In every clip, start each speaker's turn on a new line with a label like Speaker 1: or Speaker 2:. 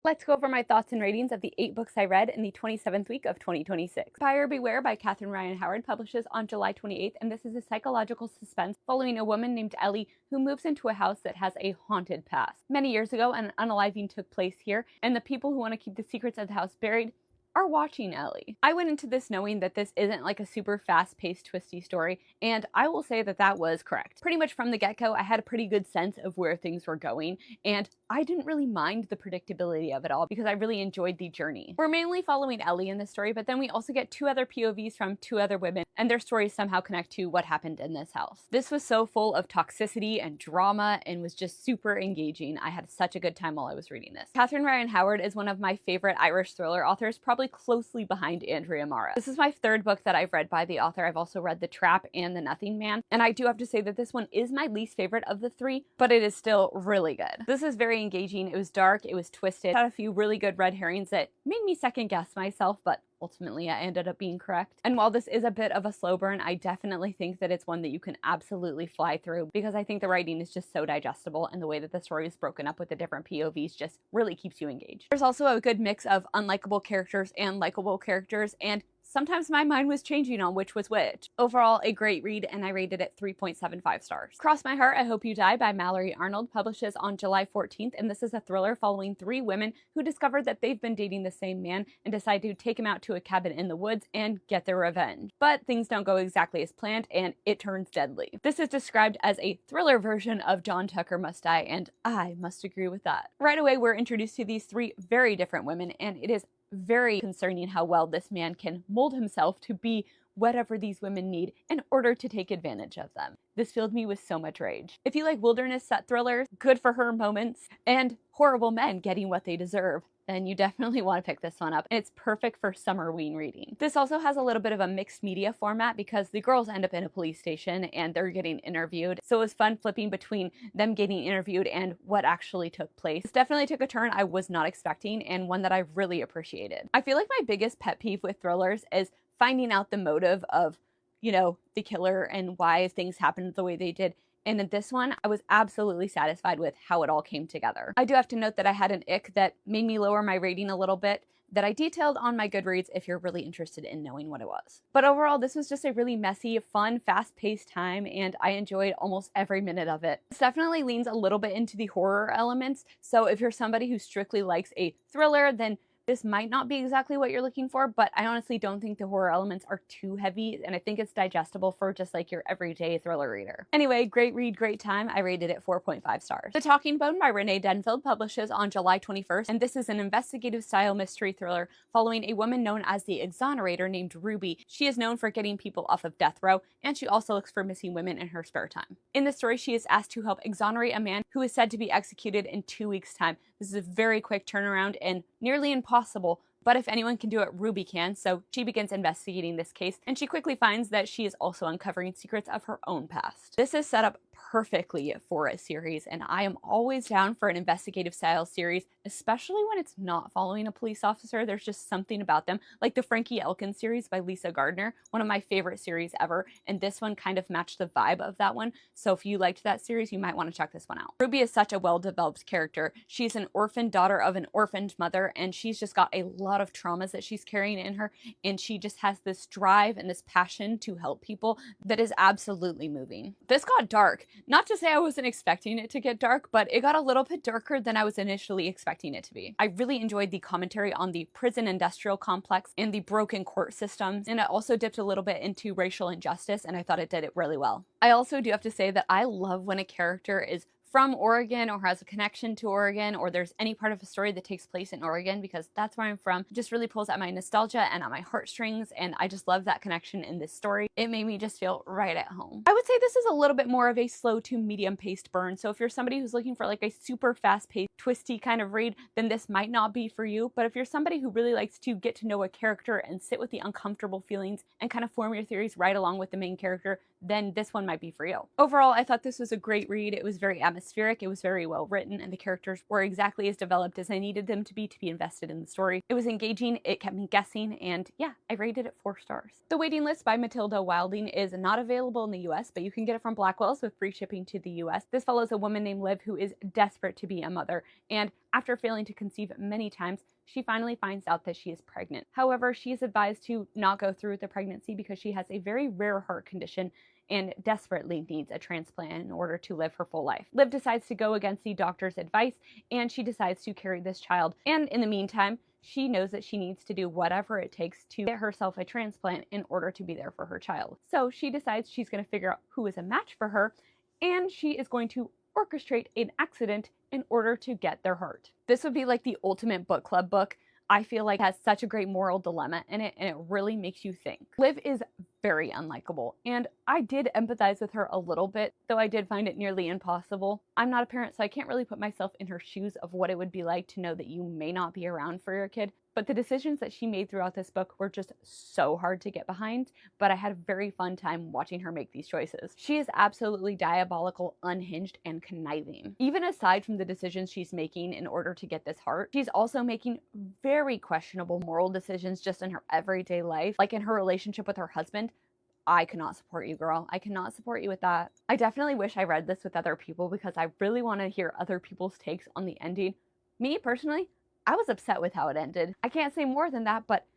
Speaker 1: Let's go over my thoughts and ratings of the 8 books I read in the 27th week of 2026. Buyer Beware by Catherine Ryan Howard publishes on July 28th, and this is a psychological suspense following a woman named Ellie who moves into a house that has a haunted past. Many years ago, an unaliving took place here, and the people who want to keep the secrets of the house buried are watching Ellie. I went into this knowing that this isn't like a super fast-paced, twisty story, and I will say that that was correct. Pretty much from the get-go, I had a pretty good sense of where things were going, and I didn't really mind the predictability of it all because I really enjoyed the journey. We're mainly following Ellie in this story, but then we also get 2 other POVs from 2 other women, and their stories somehow connect to what happened in this house. This was so full of toxicity and drama and was just super engaging. I had such a good time while I was reading this. Catherine Ryan Howard is one of my favorite Irish thriller authors, probably closely behind Andrea Mara. This is my 3rd book that I've read by the author. I've also read The Trap and The Nothing Man, and I do have to say that this one is my least favorite of the 3, but it is still really good. This is very engaging. It was dark, it was twisted, it had a few really good red herrings that made me second guess myself, but ultimately I ended up being correct. And while this is a bit of a slow burn, I definitely think that it's one that you can absolutely fly through because I think the writing is just so digestible, and the way that the story is broken up with the different POVs just really keeps you engaged. There's also a good mix of unlikable characters and likable characters, and sometimes my mind was changing on which was which. Overall, a great read, and I rated it 3.75 stars. Cross My Heart, I Hope You Die by Mallory Arnold publishes on July 14th, and this is a thriller following 3 women who discover that they've been dating the same man and decide to take him out to a cabin in the woods and get their revenge. But things don't go exactly as planned, and it turns deadly. This is described as a thriller version of John Tucker Must Die, and I must agree with that. Right away, we're introduced to these 3 very different women, and it is very concerning how well this man can mold himself to be whatever these women need in order to take advantage of them. This filled me with so much rage. If you like wilderness set thrillers, good for her moments, and horrible men getting what they deserve, then you definitely want to pick this one up. And it's perfect for summer-ween reading. This also has a little bit of a mixed media format because the girls end up in a police station and they're getting interviewed. So it was fun flipping between them getting interviewed and what actually took place. This definitely took a turn I was not expecting, and one that I really appreciated. I feel like my biggest pet peeve with thrillers is finding out the motive of, the killer and why things happened the way they did. And in this one, I was absolutely satisfied with how it all came together. I do have to note that I had an ick that made me lower my rating a little bit that I detailed on my Goodreads if you're really interested in knowing what it was. But overall, this was just a really messy, fun, fast-paced time, and I enjoyed almost every minute of it. This definitely leans a little bit into the horror elements, so if you're somebody who strictly likes a thriller, then this might not be exactly what you're looking for, but I honestly don't think the horror elements are too heavy, and I think it's digestible for just like your everyday thriller reader. Anyway, great read, great time. I rated it 4.5 stars. The Talking Bone by Renee Denfield publishes on July 21st, and this is an investigative style mystery thriller following a woman known as the Exonerator named Ruby. She is known for getting people off of death row, and she also looks for missing women in her spare time. In the story, she is asked to help exonerate a man who is said to be executed in 2 weeks' time. This is a very quick turnaround and nearly impossible, but if anyone can do it, Ruby can, so she begins investigating this case, and she quickly finds that she is also uncovering secrets of her own past. This is set up perfectly for a series, and I am always down for an investigative style series, especially when it's not following a police officer. There's just something about them, like the Frankie Elkins series by Lisa Gardner, one of my favorite series ever, and this one kind of matched the vibe of that one, so if you liked that series, you might want to check this one out. Ruby is such a well-developed character. She's an orphaned daughter of an orphaned mother, and she's just got a lot of traumas that she's carrying in her, and she just has this drive and this passion to help people that is absolutely moving. This got dark. Not to say I wasn't expecting it to get dark, but it got a little bit darker than I was initially expecting it to be. I really enjoyed the commentary on the prison industrial complex and the broken court systems, and it also dipped a little bit into racial injustice, and I thought it did it really well. I also do have to say that I love when a character is from Oregon or has a connection to Oregon, or there's any part of a story that takes place in Oregon, because that's where I'm from. It just really pulls at my nostalgia and at my heartstrings, and I just love that connection in this story. It made me just feel right at home. I would say this is a little bit more of a slow to medium paced burn, so if you're somebody who's looking for like a super fast paced, twisty kind of read, then this might not be for you. But if you're somebody who really likes to get to know a character and sit with the uncomfortable feelings and kind of form your theories right along with the main character, then this one might be for you. Overall, I thought this was a great read. It was very atmospheric, it was very well written, and the characters were exactly as developed as I needed them to be invested in the story. It was engaging, it kept me guessing, and yeah, I rated it 4 stars. The Waiting List by Matilda Wilding is not available in the US, but you can get it from Blackwell's with free shipping to the US. This follows a woman named Liv who is desperate to be a mother, and After failing to conceive many times, she finally finds out that she is pregnant. However, she is advised to not go through with the pregnancy because she has a very rare heart condition and desperately needs a transplant in order to live her full life. Liv decides to go against the doctor's advice, and she decides to carry this child. And in the meantime, she knows that she needs to do whatever it takes to get herself a transplant in order to be there for her child. So she decides she's going to figure out who is a match for her, and she is going to orchestrate an accident in order to get their heart. This would be like the ultimate book club book. I feel like it has such a great moral dilemma in it, and it really makes you think. Liv is very unlikable, and I did empathize with her a little bit, though I did find it nearly impossible. I'm not a parent, so I can't really put myself in her shoes of what it would be like to know that you may not be around for your kid. But the decisions that she made throughout this book were just so hard to get behind, but I had a very fun time watching her make these choices. She is absolutely diabolical, unhinged, and conniving. Even aside from the decisions she's making in order to get this heart, she's also making very questionable moral decisions just in her everyday life, like in her relationship with her husband. I cannot support you, girl. I cannot support you with that. I definitely wish I read this with other people because I really want to hear other people's takes on the ending. Me, personally, I was upset with how it ended. I can't say more than that, but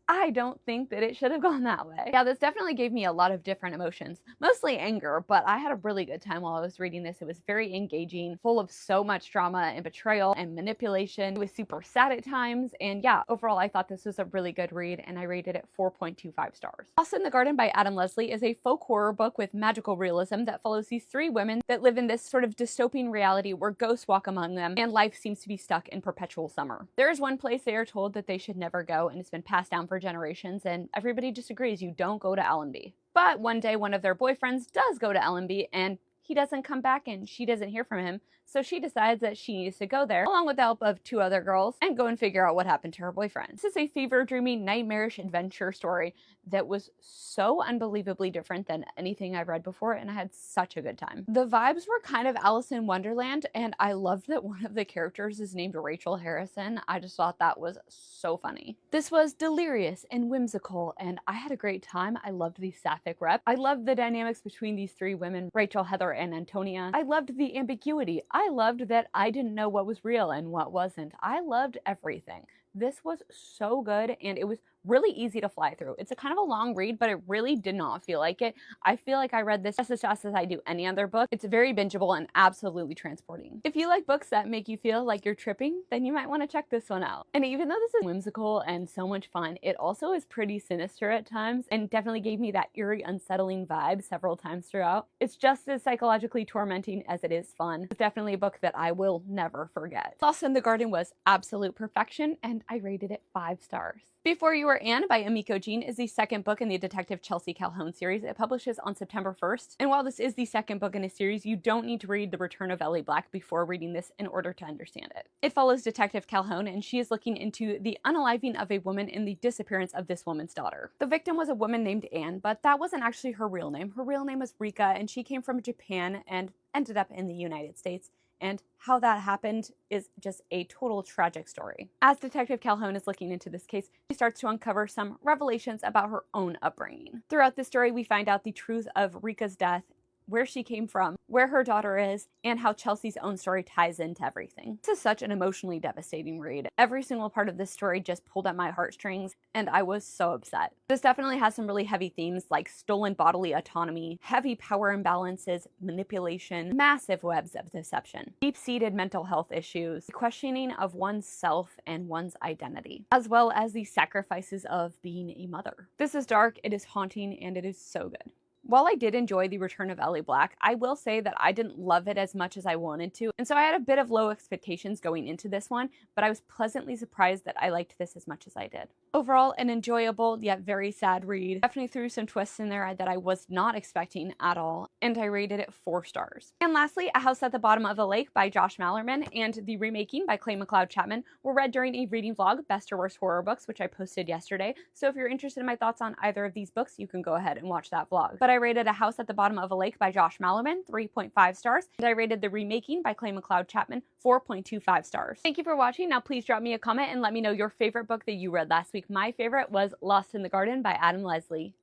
Speaker 1: I don't think that it should have gone that way. Yeah, this definitely gave me a lot of different emotions, mostly anger, but I had a really good time while I was reading this. It was very engaging, full of so much drama and betrayal and manipulation. It was super sad at times, and yeah, overall I thought this was a really good read, and I rated it 4.25 stars. Lost in the Garden by Adam Leslie is a folk horror book with magical realism that follows these three women that live in this sort of dystopian reality where ghosts walk among them, and life seems to be stuck in perpetual summer. There is one place they are told that they should never go, and it's been passed down for generations, and everybody disagrees. You don't go to Allenby. But one day one of their boyfriends does go to Allenby, and he doesn't come back and she doesn't hear from him, so she decides that she needs to go there along with the help of two other girls and go and figure out what happened to her boyfriend. This is a fever-dreamy, nightmarish adventure story that was so unbelievably different than anything I've read before, and I had such a good time. The vibes were kind of Alice in Wonderland, and I loved that one of the characters is named Rachel Harrison. I just thought that was so funny. This was delirious and whimsical, and I had a great time. I loved the sapphic rep. I loved the dynamics between these three women, Rachel, Heather, and Antonia. I loved the ambiguity. I loved that I didn't know what was real and what wasn't. I loved everything. This was so good, and it was really easy to fly through. It's a kind of a long read, but it really did not feel like it. I feel like I read this just as fast as I do any other book. It's very bingeable and absolutely transporting. If you like books that make you feel like you're tripping, then you might want to check this one out. And even though this is whimsical and so much fun, it also is pretty sinister at times and definitely gave me that eerie, unsettling vibe several times throughout. It's just as psychologically tormenting as it is fun. It's definitely a book that I will never forget. Lost in the Garden was absolute perfection, and I rated it 5 stars. Before You Were Anne by Emiko Jean is the second book in the Detective Chelsea Calhoun series. It publishes on September 1st. And while this is the second book in a series, you don't need to read The Return of Ellie Black before reading this in order to understand it. It follows Detective Calhoun, and she is looking into the unaliving of a woman and the disappearance of this woman's daughter. The victim was a woman named Anne, but that wasn't actually her real name. Her real name was Rika, and she came from Japan and ended up in the United States. And how that happened is just a total tragic story. As Detective Calhoun is looking into this case, she starts to uncover some revelations about her own upbringing. Throughout the story, we find out the truth of Rika's death, where she came from, where her daughter is, and how Chelsea's own story ties into everything. This is such an emotionally devastating read. Every single part of this story just pulled at my heartstrings, and I was so upset. This definitely has some really heavy themes like stolen bodily autonomy, heavy power imbalances, manipulation, massive webs of deception, deep-seated mental health issues, the questioning of one's self and one's identity, as well as the sacrifices of being a mother. This is dark, it is haunting, and it is so good. While I did enjoy The Return of Ellie Black, I will say that I didn't love it as much as I wanted to, and so I had a bit of low expectations going into this one, but I was pleasantly surprised that I liked this as much as I did. Overall, an enjoyable yet very sad read. Definitely threw some twists in there that I was not expecting at all, and I rated it 4 stars. And lastly, A House at the Bottom of a Lake by Josh Malerman and The Remaking by Clay McLeod Chapman were read during a reading vlog, Best or Worst Horror Books, which I posted yesterday. So if you're interested in my thoughts on either of these books, you can go ahead and watch that vlog. But I rated A House at the Bottom of a Lake by Josh Malerman 3.5 stars, and I rated The Remaking by Clay McLeod Chapman 4.25 stars. Thank you for watching. Now please drop me a comment and let me know your favorite book that you read last week. My favorite was Lost in the Garden by Adam Leslie.